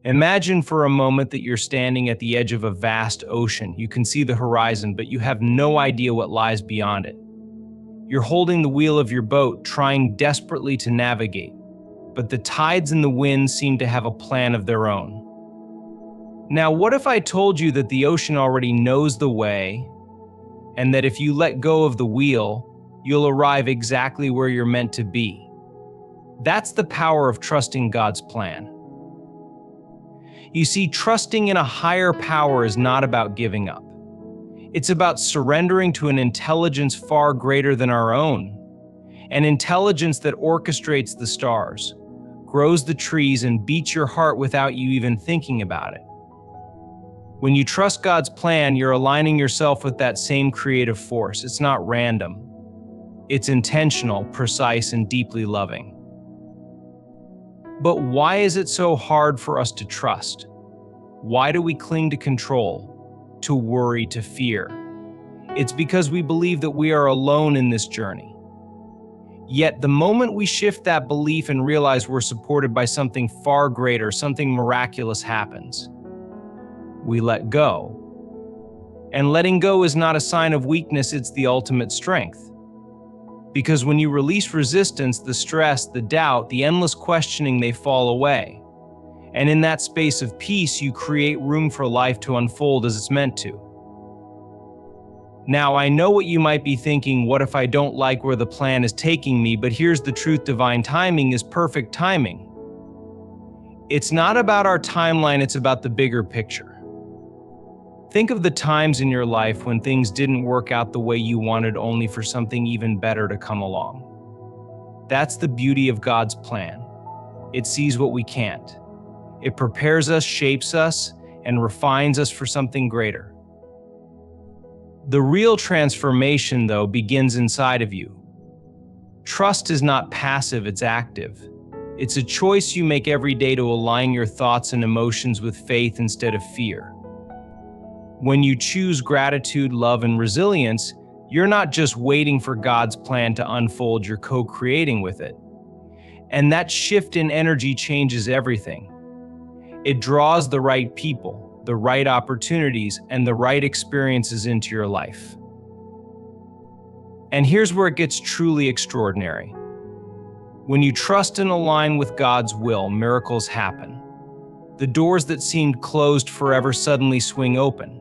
Imagine for a moment that you're standing at the edge of a vast ocean. You can see the horizon, but you have no idea what lies beyond it. You're holding the wheel of your boat, trying desperately to navigate, but the tides and the winds seem to have a plan of their own. Now, what if I told you that the ocean already knows the way, and that if you let go of the wheel, you'll arrive exactly where you're meant to be? That's the power of trusting God's plan. You see, trusting in a higher power is not about giving up. It's about surrendering to an intelligence far greater than our own, an intelligence that orchestrates the stars, grows the trees, and beats your heart without you even thinking about it. When you trust God's plan, you're aligning yourself with that same creative force. It's not random. It's intentional, precise, and deeply loving. But why is it so hard for us to trust? Why do we cling to control, to worry, to fear? It's because we believe that we are alone in this journey. Yet the moment we shift that belief and realize we're supported by something far greater, something miraculous happens. We let go. And letting go is not a sign of weakness, it's the ultimate strength. Because when you release resistance, the stress, the doubt, the endless questioning, they fall away. And in that space of peace, you create room for life to unfold as it's meant to. Now, I know what you might be thinking, what if I don't like where the plan is taking me? But here's the truth, divine timing is perfect timing. It's not about our timeline, it's about the bigger picture. Think of the times in your life when things didn't work out the way you wanted, only for something even better to come along. That's the beauty of God's plan. It sees what we can't. It prepares us, shapes us, and refines us for something greater. The real transformation, though, begins inside of you. Trust is not passive, it's active. It's a choice you make every day to align your thoughts and emotions with faith instead of fear. When you choose gratitude, love, and resilience, you're not just waiting for God's plan to unfold, you're co-creating with it. And that shift in energy changes everything. It draws the right people, the right opportunities, and the right experiences into your life. And here's where it gets truly extraordinary. When you trust and align with God's will, miracles happen. The doors that seemed closed forever suddenly swing open.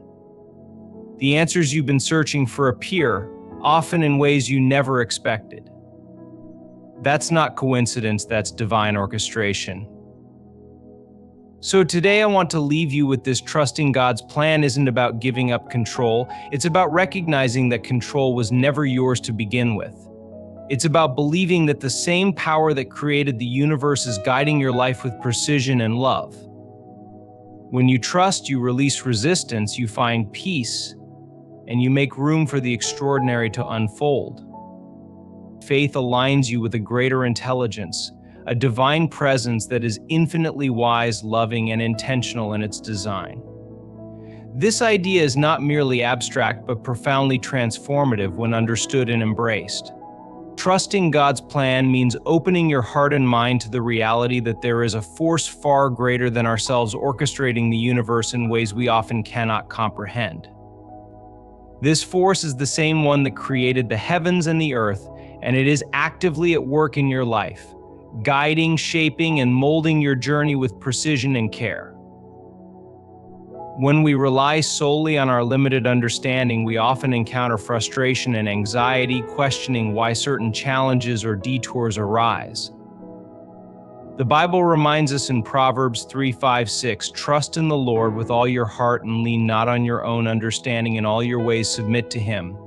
The answers you've been searching for appear, often in ways you never expected. That's not coincidence, that's divine orchestration. So today I want to leave you with this: trusting God's plan isn't about giving up control, it's about recognizing that control was never yours to begin with. It's about believing that the same power that created the universe is guiding your life with precision and love. When you trust, you release resistance, you find peace, and you make room for the extraordinary to unfold. Faith aligns you with a greater intelligence, a divine presence that is infinitely wise, loving, and intentional in its design. This idea is not merely abstract, but profoundly transformative when understood and embraced. Trusting God's plan means opening your heart and mind to the reality that there is a force far greater than ourselves orchestrating the universe in ways we often cannot comprehend. This force is the same one that created the heavens and the earth, and it is actively at work in your life, guiding, shaping, and molding your journey with precision and care. When we rely solely on our limited understanding, we often encounter frustration and anxiety, questioning why certain challenges or detours arise. The Bible reminds us in Proverbs 3:5-6, "Trust in the Lord with all your heart and lean not on your own understanding. In all your ways submit to Him,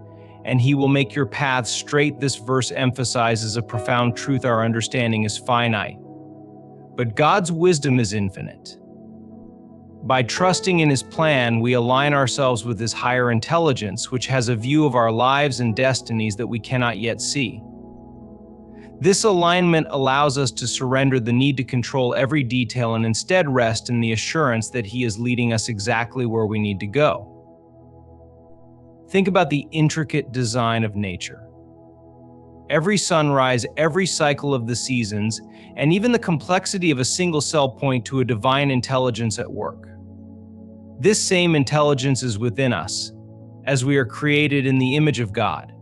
and He will make your paths straight." This verse emphasizes a profound truth: our understanding is finite, but God's wisdom is infinite. By trusting in His plan, we align ourselves with His higher intelligence, which has a view of our lives and destinies that we cannot yet see. This alignment allows us to surrender the need to control every detail and instead rest in the assurance that He is leading us exactly where we need to go. Think about the intricate design of nature. every sunrise, every cycle of the seasons, and even the complexity of a single cell point to a divine intelligence at work. This same intelligence is within us, as we are created in the image of God.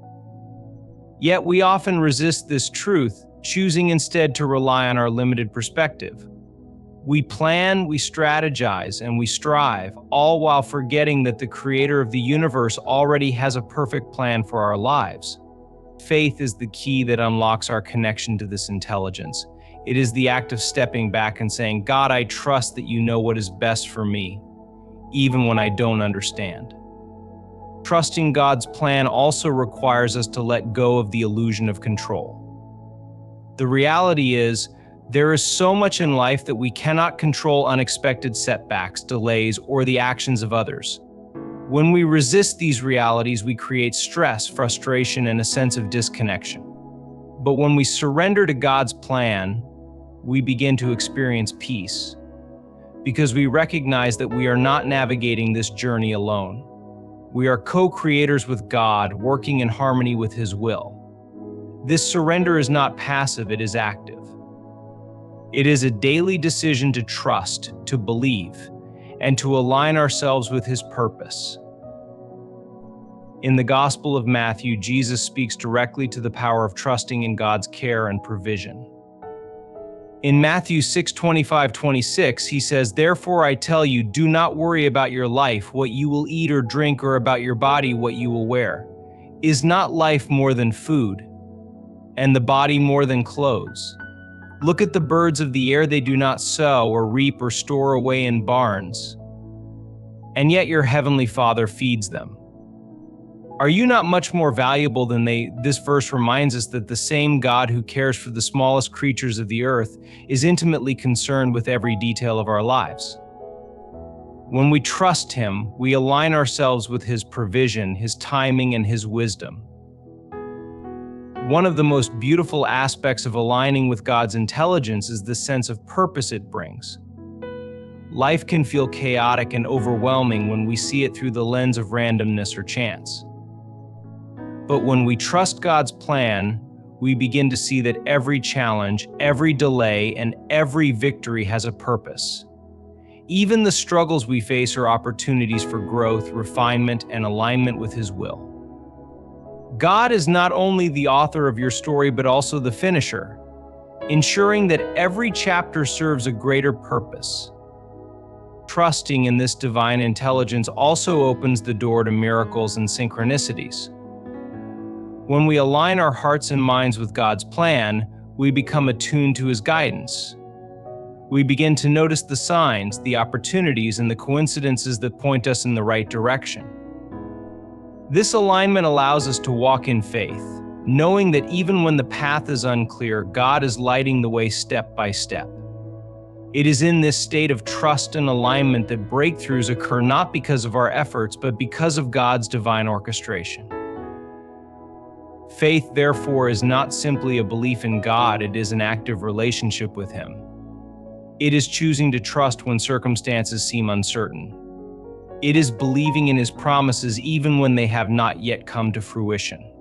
Yet we often resist this truth, choosing instead to rely on our limited perspective. We plan, we strategize, and we strive, all while forgetting that the Creator of the universe already has a perfect plan for our lives. Faith is the key that unlocks our connection to this intelligence. It is the act of stepping back and saying, God, I trust that you know what is best for me, even when I don't understand. Trusting God's plan also requires us to let go of the illusion of control. The reality is, there is so much in life that we cannot control unexpected setbacks, delays, or the actions of others. When we resist these realities, we create stress, frustration, and a sense of disconnection. But when we surrender to God's plan, we begin to experience peace, because we recognize that we are not navigating this journey alone. We are co-creators with God, working in harmony with His will. This surrender is not passive, it is active. It is a daily decision to trust, to believe, and to align ourselves with His purpose. In the Gospel of Matthew, Jesus speaks directly to the power of trusting in God's care and provision. In Matthew 6:25-26, He says, "Therefore I tell you, do not worry about your life, what you will eat or drink, or about your body, what you will wear. Is not life more than food, and the body more than clothes? Look at the birds of the air, they do not sow or reap or store away in barns, and yet your heavenly Father feeds them. Are you not much more valuable than they?" This verse reminds us that the same God who cares for the smallest creatures of the earth is intimately concerned with every detail of our lives. When we trust Him, we align ourselves with His provision, His timing, and His wisdom. One of the most beautiful aspects of aligning with God's intelligence is the sense of purpose it brings. Life can feel chaotic and overwhelming when we see it through the lens of randomness or chance. But when we trust God's plan, we begin to see that every challenge, every delay, and every victory has a purpose. Even the struggles we face are opportunities for growth, refinement, and alignment with His will. God is not only the author of your story, but also the finisher, ensuring that every chapter serves a greater purpose. Trusting in this divine intelligence also opens the door to miracles and synchronicities. When we align our hearts and minds with God's plan, we become attuned to His guidance. We begin to notice the signs, the opportunities, and the coincidences that point us in the right direction. This alignment allows us to walk in faith, knowing that even when the path is unclear, God is lighting the way step by step. It is in this state of trust and alignment that breakthroughs occur not because of our efforts, but because of God's divine orchestration. Faith, therefore, is not simply a belief in God, it is an active relationship with Him. It is choosing to trust when circumstances seem uncertain. It is believing in His promises even when they have not yet come to fruition.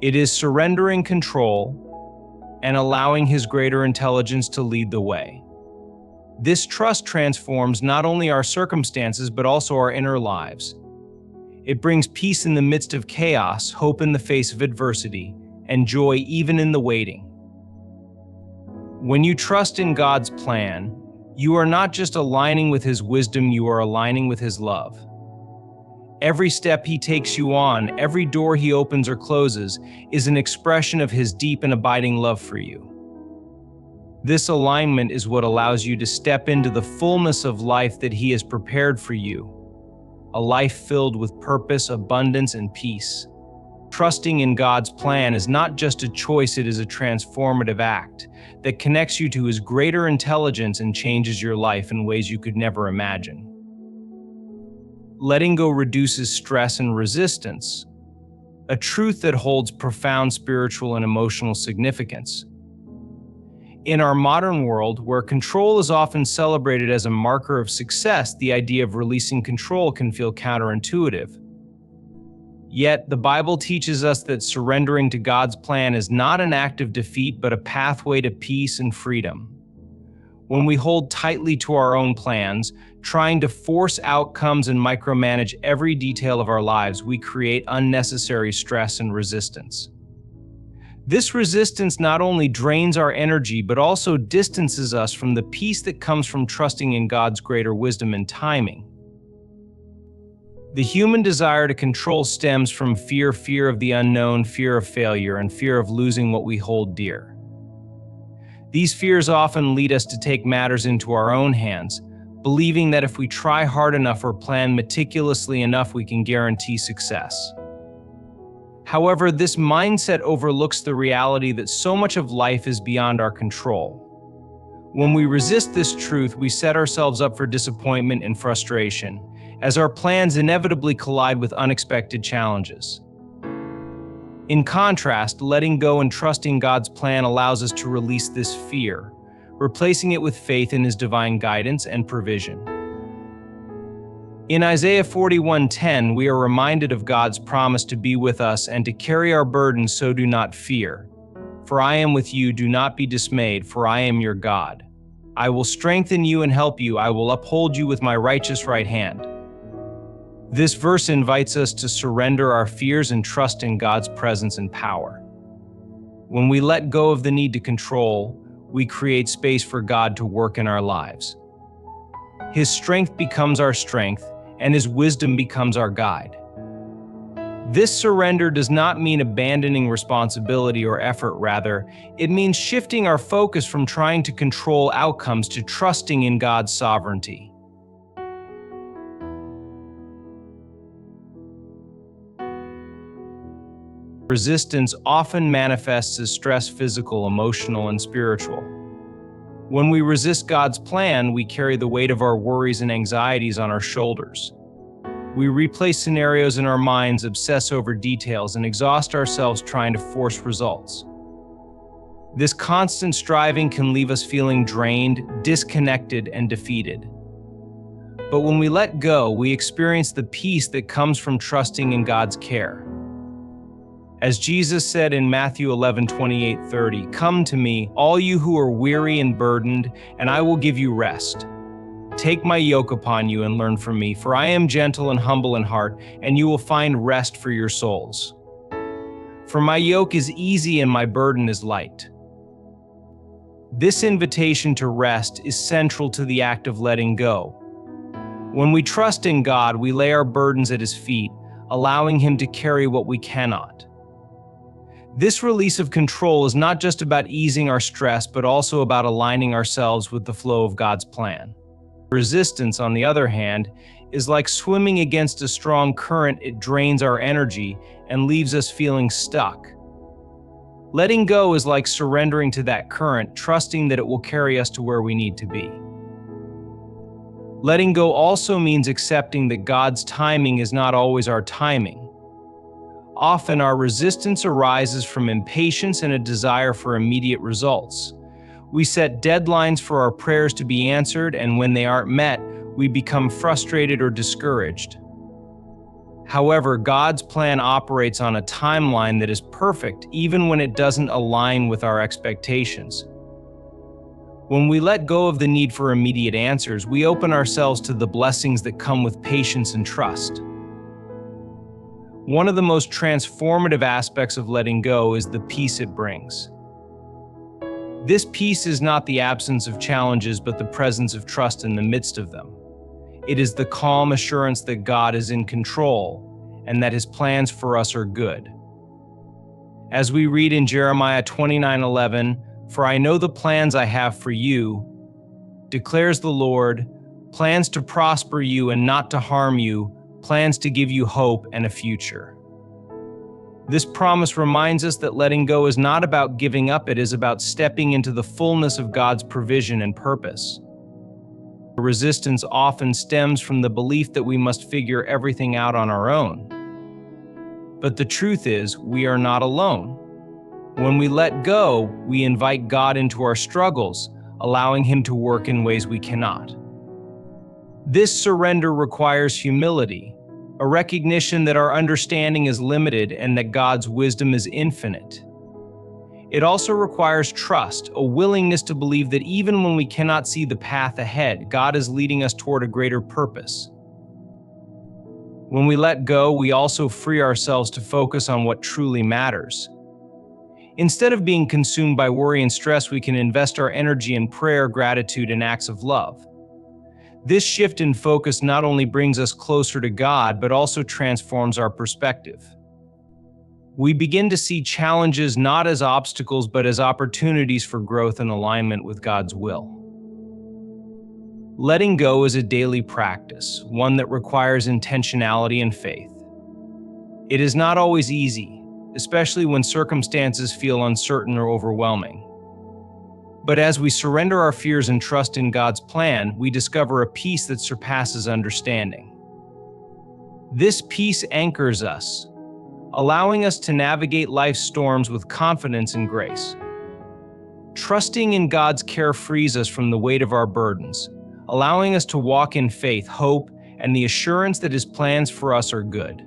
It is surrendering control and allowing His greater intelligence to lead the way. This trust transforms not only our circumstances, but also our inner lives. It brings peace in the midst of chaos, hope in the face of adversity, and joy even in the waiting. When you trust in God's plan, you are not just aligning with His wisdom, you are aligning with His love. Every step He takes you on, every door He opens or closes, is an expression of His deep and abiding love for you. This alignment is what allows you to step into the fullness of life that He has prepared for you, a life filled with purpose, abundance, and peace. Trusting in God's plan is not just a choice, it is a transformative act that connects you to His greater intelligence and changes your life in ways you could never imagine. Letting go reduces stress and resistance, a truth that holds profound spiritual and emotional significance. In our modern world, where control is often celebrated as a marker of success, the idea of releasing control can feel counterintuitive. Yet, the Bible teaches us that surrendering to God's plan is not an act of defeat, but a pathway to peace and freedom. When we hold tightly to our own plans, trying to force outcomes and micromanage every detail of our lives, we create unnecessary stress and resistance. This resistance not only drains our energy, but also distances us from the peace that comes from trusting in God's greater wisdom and timing. The human desire to control stems from fear of the unknown, fear of failure, and fear of losing what we hold dear. These fears often lead us to take matters into our own hands, believing that if we try hard enough or plan meticulously enough, we can guarantee success. However, this mindset overlooks the reality that so much of life is beyond our control. When we resist this truth, we set ourselves up for disappointment and frustration, as our plans inevitably collide with unexpected challenges. In contrast, letting go and trusting God's plan allows us to release this fear, replacing it with faith in His divine guidance and provision. In Isaiah 41:10, we are reminded of God's promise to be with us and to carry our burdens, so do not fear. For I am with you, do not be dismayed, for I am your God. I will strengthen you and help you, I will uphold you with my righteous right hand. This verse invites us to surrender our fears and trust in God's presence and power. When we let go of the need to control, we create space for God to work in our lives. His strength becomes our strength, and His wisdom becomes our guide. This surrender does not mean abandoning responsibility or effort. Rather, it means shifting our focus from trying to control outcomes to trusting in God's sovereignty. Resistance often manifests as stress, physical, emotional, and spiritual. When we resist God's plan, we carry the weight of our worries and anxieties on our shoulders. We replay scenarios in our minds, obsess over details, and exhaust ourselves trying to force results. This constant striving can leave us feeling drained, disconnected, and defeated. But when we let go, we experience the peace that comes from trusting in God's care. As Jesus said in Matthew 11:28-30, "Come to me, all you who are weary and burdened, and I will give you rest. Take my yoke upon you and learn from me, for I am gentle and humble in heart, and you will find rest for your souls. For my yoke is easy and my burden is light." This invitation to rest is central to the act of letting go. When we trust in God, we lay our burdens at His feet, allowing Him to carry what we cannot. This release of control is not just about easing our stress, but also about aligning ourselves with the flow of God's plan. Resistance, on the other hand, is like swimming against a strong current. It drains our energy and leaves us feeling stuck. Letting go is like surrendering to that current, trusting that it will carry us to where we need to be. Letting go also means accepting that God's timing is not always our timing. Often our resistance arises from impatience and a desire for immediate results. We set deadlines for our prayers to be answered, and when they aren't met, we become frustrated or discouraged. However, God's plan operates on a timeline that is perfect, even when it doesn't align with our expectations. When we let go of the need for immediate answers, we open ourselves to the blessings that come with patience and trust. One of the most transformative aspects of letting go is the peace it brings. This peace is not the absence of challenges, but the presence of trust in the midst of them. It is the calm assurance that God is in control and that His plans for us are good. As we read in Jeremiah 29:11, "For I know the plans I have for you, declares the Lord, plans to prosper you and not to harm you, plans to give you hope and a future." This promise reminds us that letting go is not about giving up, it is about stepping into the fullness of God's provision and purpose. Resistance often stems from the belief that we must figure everything out on our own. But the truth is, we are not alone. When we let go, we invite God into our struggles, allowing Him to work in ways we cannot. This surrender requires humility, a recognition that our understanding is limited and that God's wisdom is infinite. It also requires trust, a willingness to believe that even when we cannot see the path ahead, God is leading us toward a greater purpose. When we let go, we also free ourselves to focus on what truly matters. Instead of being consumed by worry and stress, we can invest our energy in prayer, gratitude, and acts of love. This shift in focus not only brings us closer to God, but also transforms our perspective. We begin to see challenges not as obstacles, but as opportunities for growth and alignment with God's will. Letting go is a daily practice, one that requires intentionality and faith. It is not always easy, especially when circumstances feel uncertain or overwhelming. But as we surrender our fears and trust in God's plan, we discover a peace that surpasses understanding. This peace anchors us, allowing us to navigate life's storms with confidence and grace. Trusting in God's care frees us from the weight of our burdens, allowing us to walk in faith, hope, and the assurance that His plans for us are good.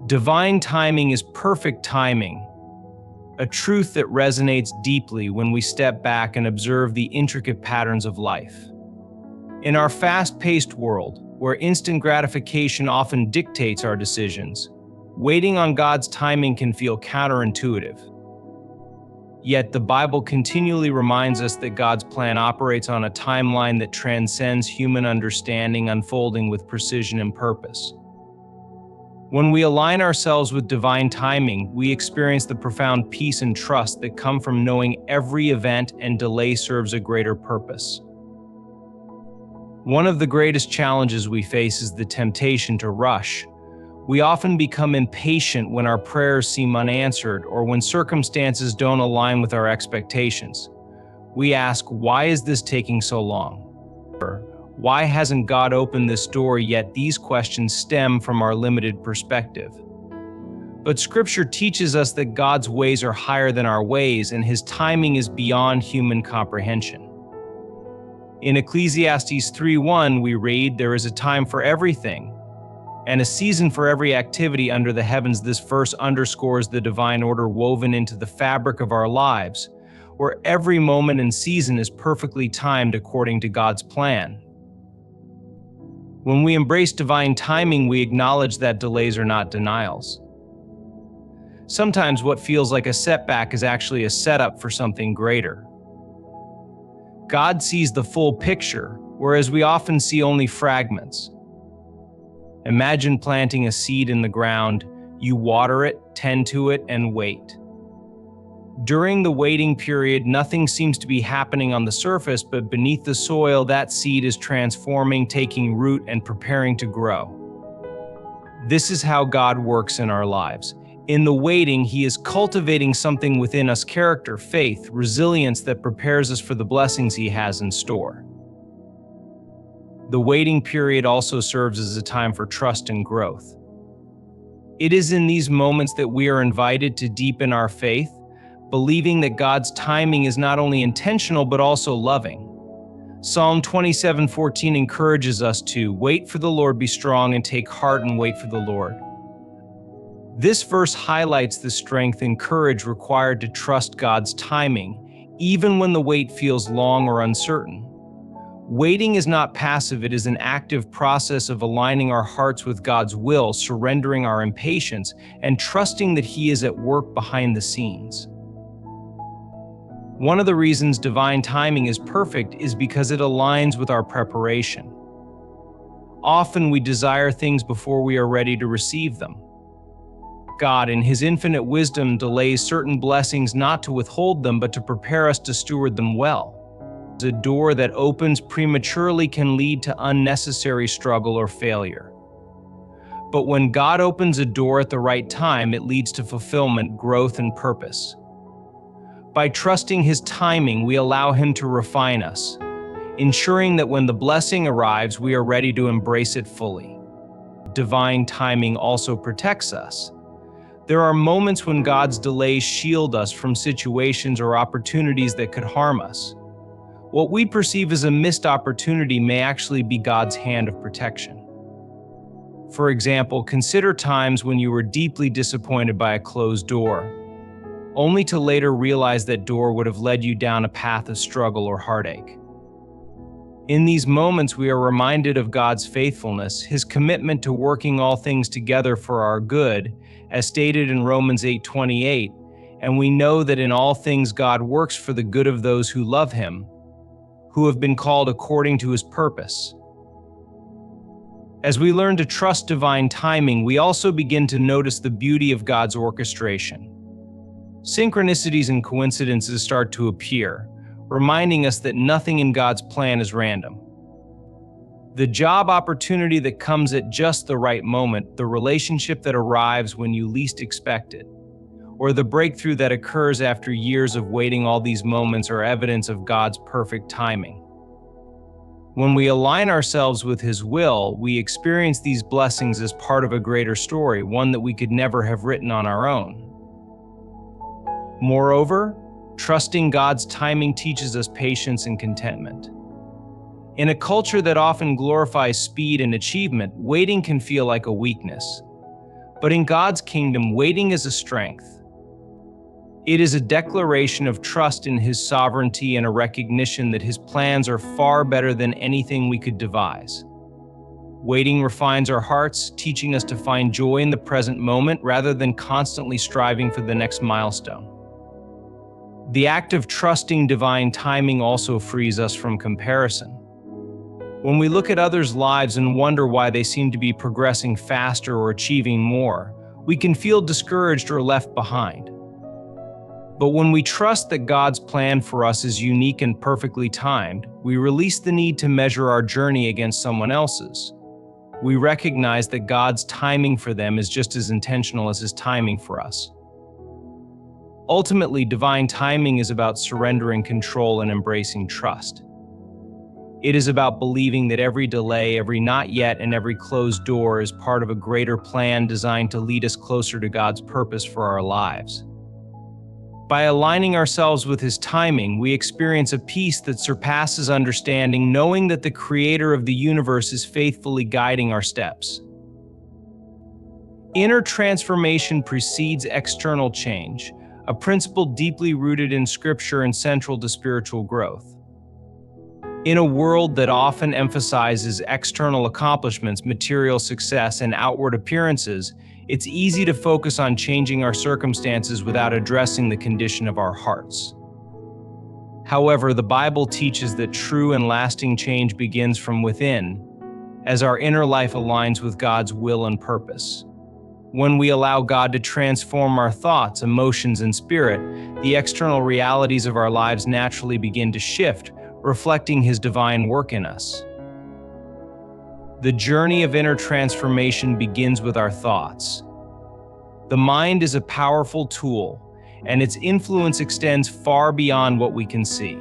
Divine timing is perfect timing, a truth that resonates deeply when we step back and observe the intricate patterns of life. In our fast-paced world, where instant gratification often dictates our decisions, waiting on God's timing can feel counterintuitive. Yet the Bible continually reminds us that God's plan operates on a timeline that transcends human understanding, unfolding with precision and purpose. When we align ourselves with divine timing, we experience the profound peace and trust that come from knowing every event and delay serves a greater purpose. One of the greatest challenges we face is the temptation to rush. We often become impatient when our prayers seem unanswered or when circumstances don't align with our expectations. We ask, why is this taking so long? Why hasn't God opened this door yet? These questions stem from our limited perspective. But Scripture teaches us that God's ways are higher than our ways, and His timing is beyond human comprehension. In Ecclesiastes 3:1, we read, "There is a time for everything, and a season for every activity under the heavens." This verse underscores the divine order woven into the fabric of our lives, where every moment and season is perfectly timed according to God's plan. When we embrace divine timing, we acknowledge that delays are not denials. Sometimes what feels like a setback is actually a setup for something greater. God sees the full picture, whereas we often see only fragments. Imagine planting a seed in the ground. You water it, tend to it, and wait. During the waiting period, nothing seems to be happening on the surface, but beneath the soil, that seed is transforming, taking root, and preparing to grow. This is how God works in our lives. In the waiting, He is cultivating something within us: character, faith, resilience that prepares us for the blessings He has in store. The waiting period also serves as a time for trust and growth. It is in these moments that we are invited to deepen our faith, believing that God's timing is not only intentional but also loving. Psalm 27:14 encourages us to wait for the Lord, be strong, and take heart and wait for the Lord. This verse highlights the strength and courage required to trust God's timing, even when the wait feels long or uncertain. Waiting is not passive, it is an active process of aligning our hearts with God's will, surrendering our impatience, and trusting that He is at work behind the scenes. One of the reasons divine timing is perfect is because it aligns with our preparation. Often we desire things before we are ready to receive them. God, in His infinite wisdom, delays certain blessings not to withhold them, but to prepare us to steward them well. A door that opens prematurely can lead to unnecessary struggle or failure. But when God opens a door at the right time, it leads to fulfillment, growth, and purpose. By trusting His timing, we allow Him to refine us, ensuring that when the blessing arrives, we are ready to embrace it fully. Divine timing also protects us. There are moments when God's delays shield us from situations or opportunities that could harm us. What we perceive as a missed opportunity may actually be God's hand of protection. For example, consider times when you were deeply disappointed by a closed door, only to later realize that door would have led you down a path of struggle or heartache. In these moments, we are reminded of God's faithfulness, His commitment to working all things together for our good, as stated in Romans 8:28, and we know that in all things God works for the good of those who love Him, who have been called according to His purpose. As we learn to trust divine timing, we also begin to notice the beauty of God's orchestration. Synchronicities and coincidences start to appear, reminding us that nothing in God's plan is random. The job opportunity that comes at just the right moment, the relationship that arrives when you least expect it, or the breakthrough that occurs after years of waiting, all these moments are evidence of God's perfect timing. When we align ourselves with His will, we experience these blessings as part of a greater story, one that we could never have written on our own. Moreover, trusting God's timing teaches us patience and contentment. In a culture that often glorifies speed and achievement, waiting can feel like a weakness. But in God's kingdom, waiting is a strength. It is a declaration of trust in His sovereignty and a recognition that His plans are far better than anything we could devise. Waiting refines our hearts, teaching us to find joy in the present moment rather than constantly striving for the next milestone. The act of trusting divine timing also frees us from comparison. When we look at others' lives and wonder why they seem to be progressing faster or achieving more, we can feel discouraged or left behind. But when we trust that God's plan for us is unique and perfectly timed, we release the need to measure our journey against someone else's. We recognize that God's timing for them is just as intentional as His timing for us. Ultimately, divine timing is about surrendering control and embracing trust. It is about believing that every delay, every not yet, and every closed door is part of a greater plan designed to lead us closer to God's purpose for our lives. By aligning ourselves with His timing, we experience a peace that surpasses understanding, knowing that the Creator of the universe is faithfully guiding our steps. Inner transformation precedes external change, a principle deeply rooted in Scripture and central to spiritual growth. In a world that often emphasizes external accomplishments, material success, and outward appearances, it's easy to focus on changing our circumstances without addressing the condition of our hearts. However, the Bible teaches that true and lasting change begins from within, as our inner life aligns with God's will and purpose. When we allow God to transform our thoughts, emotions, and spirit, the external realities of our lives naturally begin to shift, reflecting His divine work in us. The journey of inner transformation begins with our thoughts. The mind is a powerful tool, and its influence extends far beyond what we can see.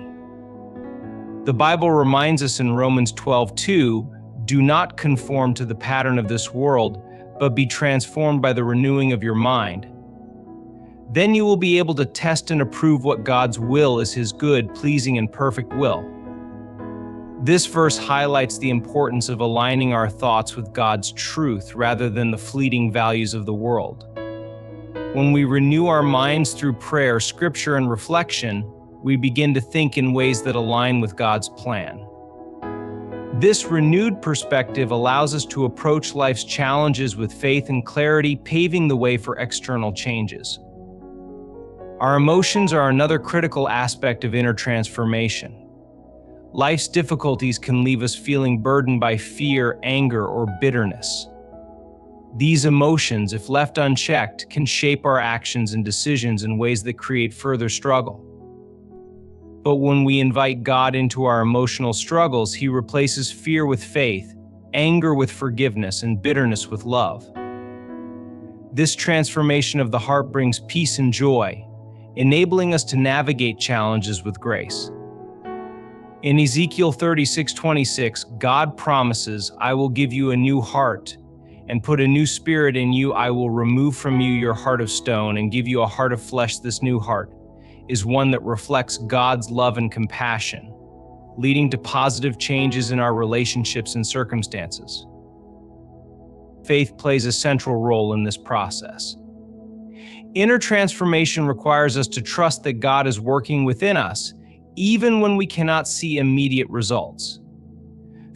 The Bible reminds us in Romans 12:2, "Do not conform to the pattern of this world, but be transformed by the renewing of your mind. Then you will be able to test and approve what God's will is, His good, pleasing, and perfect will." This verse highlights the importance of aligning our thoughts with God's truth rather than the fleeting values of the world. When we renew our minds through prayer, scripture, and reflection, we begin to think in ways that align with God's plan. This renewed perspective allows us to approach life's challenges with faith and clarity, paving the way for external changes. Our emotions are another critical aspect of inner transformation. Life's difficulties can leave us feeling burdened by fear, anger, or bitterness. These emotions, if left unchecked, can shape our actions and decisions in ways that create further struggle. But when we invite God into our emotional struggles, He replaces fear with faith, anger with forgiveness, and bitterness with love. This transformation of the heart brings peace and joy, enabling us to navigate challenges with grace. In Ezekiel 36:26, God promises, "I will give you a new heart and put a new spirit in you. I will remove from you your heart of stone and give you a heart of flesh." This new heart is one that reflects God's love and compassion, leading to positive changes in our relationships and circumstances. faith plays a central role in this process. Inner transformation requires us to trust that God is working within us, even when we cannot see immediate results.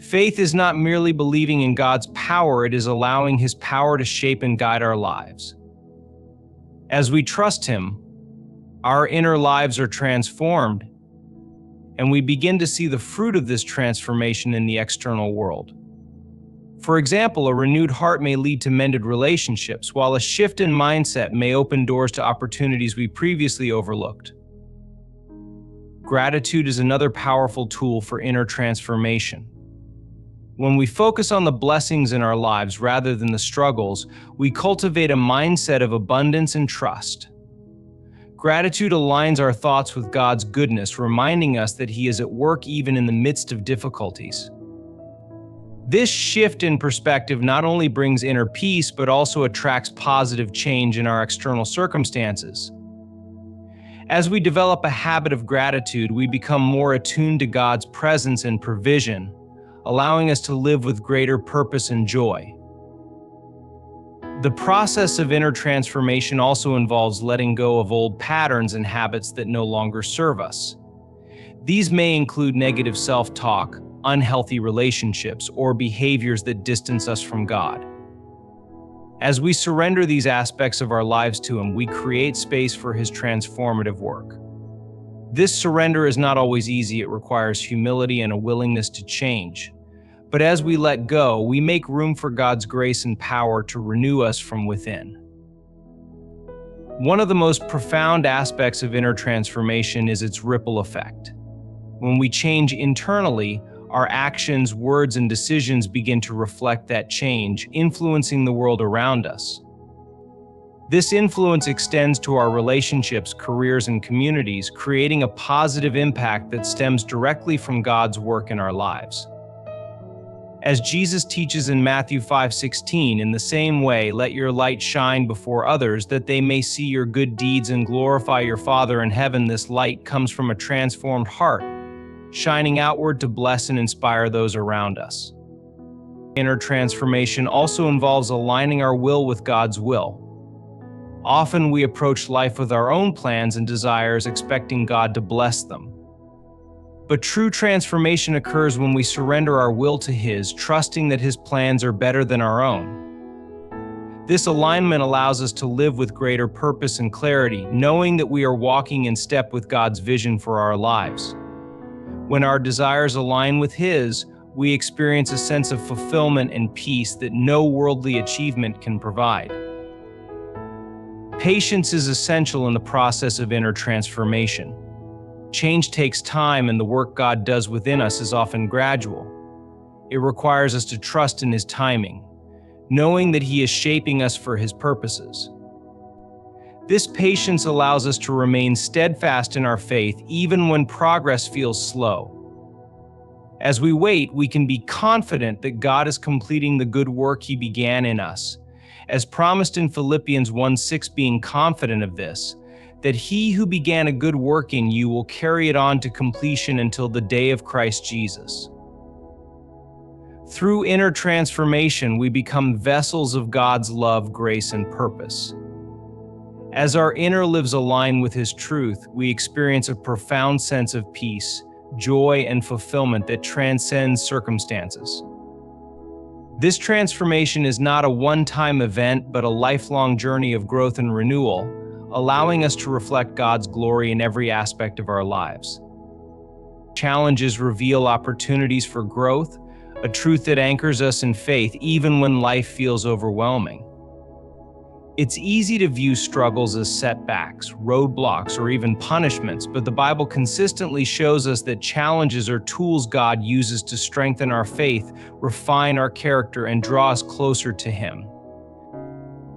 Faith is not merely believing in God's power, it is allowing His power to shape and guide our lives. As we trust Him, our inner lives are transformed, and we begin to see the fruit of this transformation in the external world. For example, a renewed heart may lead to mended relationships, while a shift in mindset may open doors to opportunities we previously overlooked. Gratitude is another powerful tool for inner transformation. When we focus on the blessings in our lives rather than the struggles, we cultivate a mindset of abundance and trust. Gratitude aligns our thoughts with God's goodness, reminding us that He is at work even in the midst of difficulties. This shift in perspective not only brings inner peace, but also attracts positive change in our external circumstances. As we develop a habit of gratitude, we become more attuned to God's presence and provision, allowing us to live with greater purpose and joy. The process of inner transformation also involves letting go of old patterns and habits that no longer serve us. These may include negative self-talk, unhealthy relationships, or behaviors that distance us from God. As we surrender these aspects of our lives to Him, we create space for His transformative work. This surrender is not always easy. It requires humility and a willingness to change. But as we let go, we make room for God's grace and power to renew us from within. One of the most profound aspects of inner transformation is its ripple effect. When we change internally, our actions, words, and decisions begin to reflect that change, influencing the world around us. This influence extends to our relationships, careers, and communities, creating a positive impact that stems directly from God's work in our lives. As Jesus teaches in Matthew 5:16, in the same way, let your light shine before others, that they may see your good deeds and glorify your Father in heaven. This light comes from a transformed heart, shining outward to bless and inspire those around us. Inner transformation also involves aligning our will with God's will. Often we approach life with our own plans and desires, expecting God to bless them. But true transformation occurs when we surrender our will to His, trusting that His plans are better than our own. This alignment allows us to live with greater purpose and clarity, knowing that we are walking in step with God's vision for our lives. When our desires align with His, we experience a sense of fulfillment and peace that no worldly achievement can provide. Patience is essential in the process of inner transformation. Change takes time, and the work God does within us is often gradual. It requires us to trust in His timing, knowing that He is shaping us for His purposes. This patience allows us to remain steadfast in our faith even when progress feels slow. As we wait, we can be confident that God is completing the good work He began in us, as promised in Philippians 1:6, being confident of this, that He who began a good work in you will carry it on to completion until the day of Christ Jesus. Through inner transformation, we become vessels of God's love, grace, and purpose. As our inner lives align with His truth, we experience a profound sense of peace, joy, and fulfillment that transcends circumstances. This transformation is not a one-time event, but a lifelong journey of growth and renewal, allowing us to reflect God's glory in every aspect of our lives. Challenges reveal opportunities for growth, a truth that anchors us in faith even when life feels overwhelming. It's easy to view struggles as setbacks, roadblocks, or even punishments, but the Bible consistently shows us that challenges are tools God uses to strengthen our faith, refine our character, and draw us closer to Him.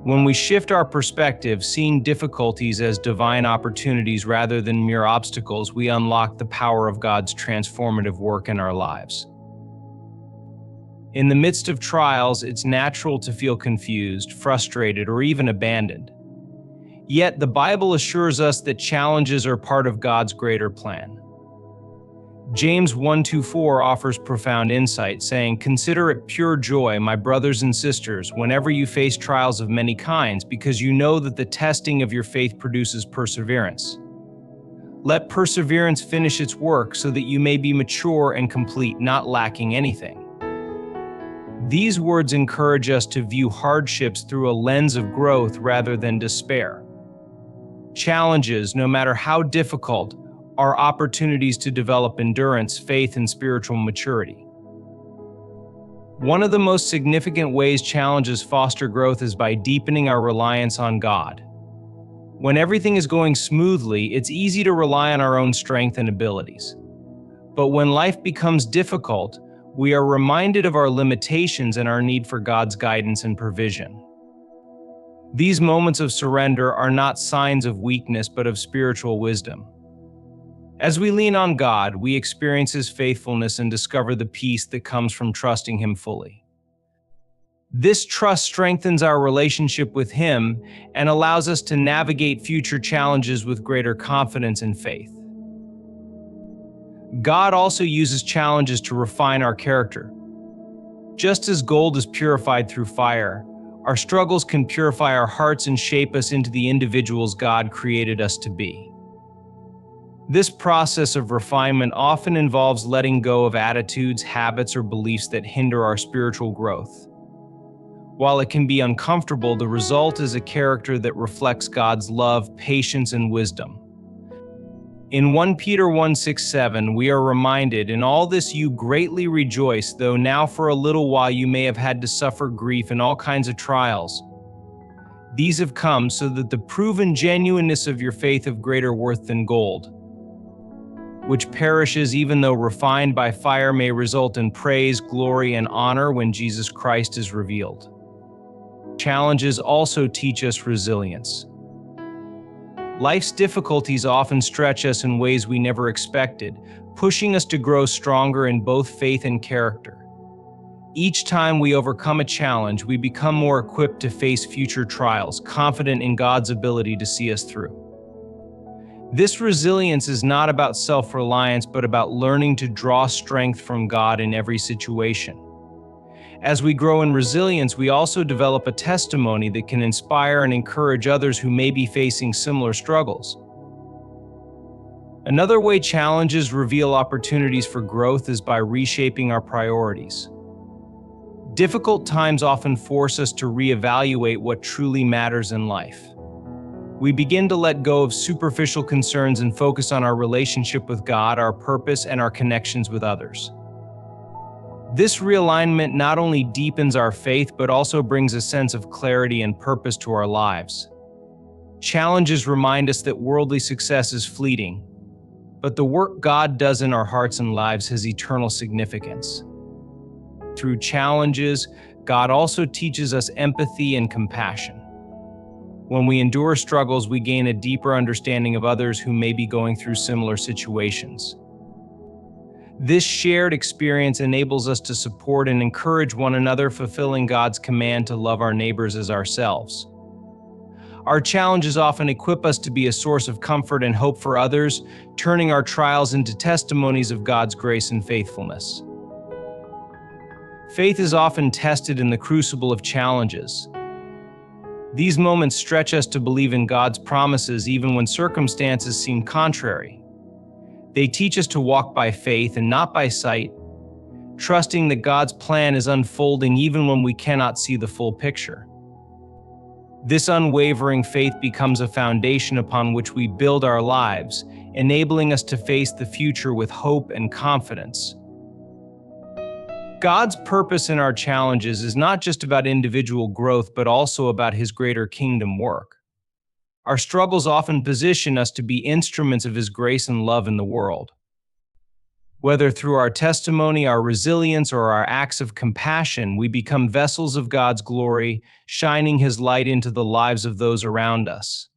When we shift our perspective, seeing difficulties as divine opportunities rather than mere obstacles, we unlock the power of God's transformative work in our lives. In the midst of trials, it's natural to feel confused, frustrated, or even abandoned. Yet, the Bible assures us that challenges are part of God's greater plan. James 1:24 offers profound insight, saying, "Consider it pure joy, my brothers and sisters, whenever you face trials of many kinds, because you know that the testing of your faith produces perseverance. Let perseverance finish its work so that you may be mature and complete, not lacking anything." These words encourage us to view hardships through a lens of growth rather than despair. Challenges, no matter how difficult, are opportunities to develop endurance, faith, and spiritual maturity. One of the most significant ways challenges foster growth is by deepening our reliance on God. When everything is going smoothly, it's easy to rely on our own strength and abilities. But when life becomes difficult, we are reminded of our limitations and our need for God's guidance and provision. These moments of surrender are not signs of weakness, but of spiritual wisdom. As we lean on God, we experience His faithfulness and discover the peace that comes from trusting Him fully. This trust strengthens our relationship with Him and allows us to navigate future challenges with greater confidence and faith. God also uses challenges to refine our character. Just as gold is purified through fire, our struggles can purify our hearts and shape us into the individuals God created us to be. This process of refinement often involves letting go of attitudes, habits, or beliefs that hinder our spiritual growth. While it can be uncomfortable, the result is a character that reflects God's love, patience, and wisdom. In 1 Peter 1:6-7, we are reminded, "In all this you greatly rejoice, though now for a little while you may have had to suffer grief in all kinds of trials. These have come so that the proven genuineness of your faith of greater worth than gold, which perishes even though refined by fire, may result in praise, glory, and honor when Jesus Christ is revealed." Challenges also teach us resilience. Life's difficulties often stretch us in ways we never expected, pushing us to grow stronger in both faith and character. Each time we overcome a challenge, we become more equipped to face future trials, confident in God's ability to see us through. This resilience is not about self-reliance, but about learning to draw strength from God in every situation. As we grow in resilience, we also develop a testimony that can inspire and encourage others who may be facing similar struggles. Another way challenges reveal opportunities for growth is by reshaping our priorities. Difficult times often force us to reevaluate what truly matters in life. We begin to let go of superficial concerns and focus on our relationship with God, our purpose, and our connections with others. This realignment not only deepens our faith, but also brings a sense of clarity and purpose to our lives. Challenges remind us that worldly success is fleeting, but the work God does in our hearts and lives has eternal significance. Through challenges, God also teaches us empathy and compassion. When we endure struggles, we gain a deeper understanding of others who may be going through similar situations. This shared experience enables us to support and encourage one another, fulfilling God's command to love our neighbors as ourselves. Our challenges often equip us to be a source of comfort and hope for others, turning our trials into testimonies of God's grace and faithfulness. Faith is often tested in the crucible of challenges. These moments stretch us to believe in God's promises even when circumstances seem contrary. They teach us to walk by faith and not by sight, trusting that God's plan is unfolding even when we cannot see the full picture. This unwavering faith becomes a foundation upon which we build our lives, enabling us to face the future with hope and confidence. God's purpose in our challenges is not just about individual growth, but also about His greater kingdom work. Our struggles often position us to be instruments of His grace and love in the world. Whether through our testimony, our resilience, or our acts of compassion, we become vessels of God's glory, shining His light into the lives of those around us.